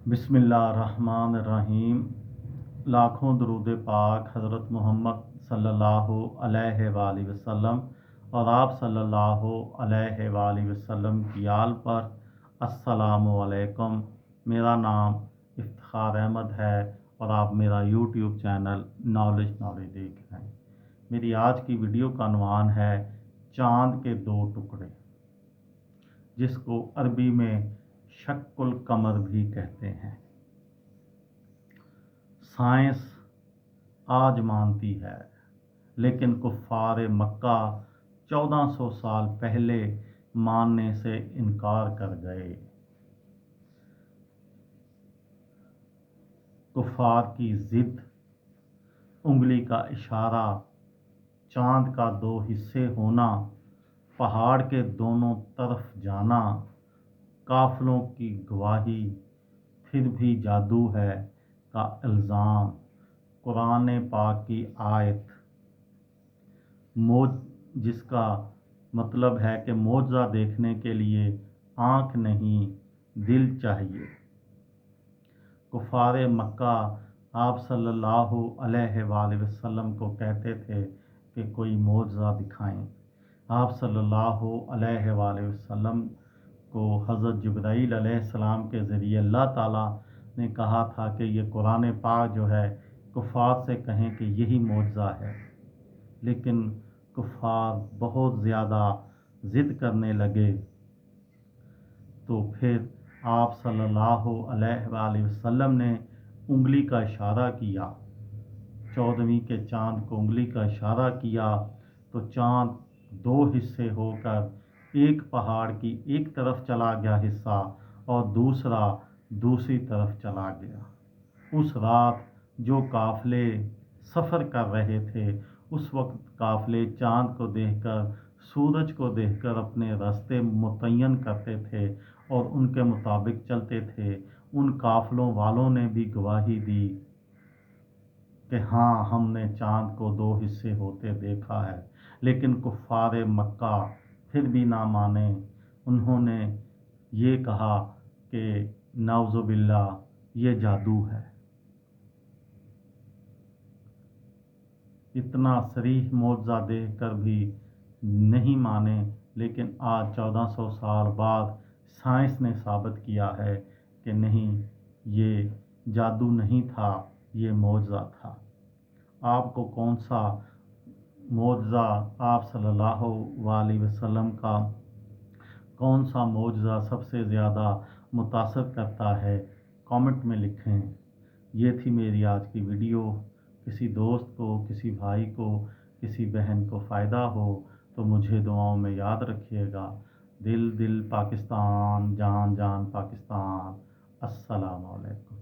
बिस्मिल्लाहिर्रहमानिर्रहीम। लाखों दरूद पाक हज़रत मोहम्मद सल्लल्लाहु अलैहि वसल्लम और आप सल्लल्लाहु अलैहि वसल्लम की आल पर। अस्सलामु अलैकुम। मेरा नाम इफ्तिखार अहमद है और आप मेरा यूट्यूब चैनल नॉलेज देख रहे हैं। मेरी आज की वीडियो का unवान है चाँद के दो टुकड़े, जिसको अरबी में शक्कुल कमर भी कहते हैं। साइंस आज मानती है, लेकिन कुफ़ार मक्का 1400 साल पहले मानने से इनकार कर गए। कुफ़ार की ज़िद, उंगली का इशारा, चाँद का दो हिस्से होना, पहाड़ के दोनों तरफ जाना, काफिलों की गवाही, फिर भी जादू है का इल्ज़ाम, कुरान पाक की आयत जिसका मतलब है कि मौजज़ा देखने के लिए आँख नहीं दिल चाहिए। कुफ़ार मक्का आप सल्लल्लाहु अलैहि वसल्लम को कहते थे कि कोई मौजज़ा दिखाएं। आप सल्लल्लाहु अलैहि वसल्लम को हज़रत जिब्राईल अलैहिस्सलाम के ज़रिए अल्लाह ताला ने कहा था कि ये कुरान पाक जो है कुफ़ार से कहें कि यही मौजज़ा है। लेकिन कुफ़ार बहुत ज़्यादा ज़िद करने लगे, तो फिर आप सल्लल्लाहु अलैहि वसल्लम ने उंगली का इशारा किया, 14वीं के चाँद को उंगली का इशारा किया, तो चाँद दो हिस्से होकर एक पहाड़ की एक तरफ चला गया हिस्सा और दूसरा दूसरी तरफ चला गया। उस रात जो काफ़िले सफ़र कर रहे थे, उस वक्त काफ़िले चाँद को देखकर, सूरज को देखकर अपने रास्ते मुतय्यन करते थे और उनके मुताबिक चलते थे। उन काफ़िलों वालों ने भी गवाही दी कि हाँ, हमने चाँद को दो हिस्से होते देखा है। लेकिन कुफ़ार मक्का फिर भी ना माने। उन्होंने ये कहा कि नाउज़ुबिल्लाह ये जादू है। इतना सरीह मौजज़ा देखकर भी नहीं माने। लेकिन आज 1400 साल बाद साइंस ने साबित किया है कि नहीं, ये जादू नहीं था, ये मौजज़ा था। आपको कौन सा मौजज़ा, आप सल्लल्लाहु अलैहि वसल्लम का कौन सा मौजज़ा सबसे ज़्यादा मुतासिर करता है, कमेंट में लिखें। ये थी मेरी आज की वीडियो। किसी दोस्त को, किसी भाई को, किसी बहन को फ़ायदा हो तो मुझे दुआओं में याद रखिएगा। दिल दिल पाकिस्तान, जान जान पाकिस्तान। अस्सलामु अलैकुम।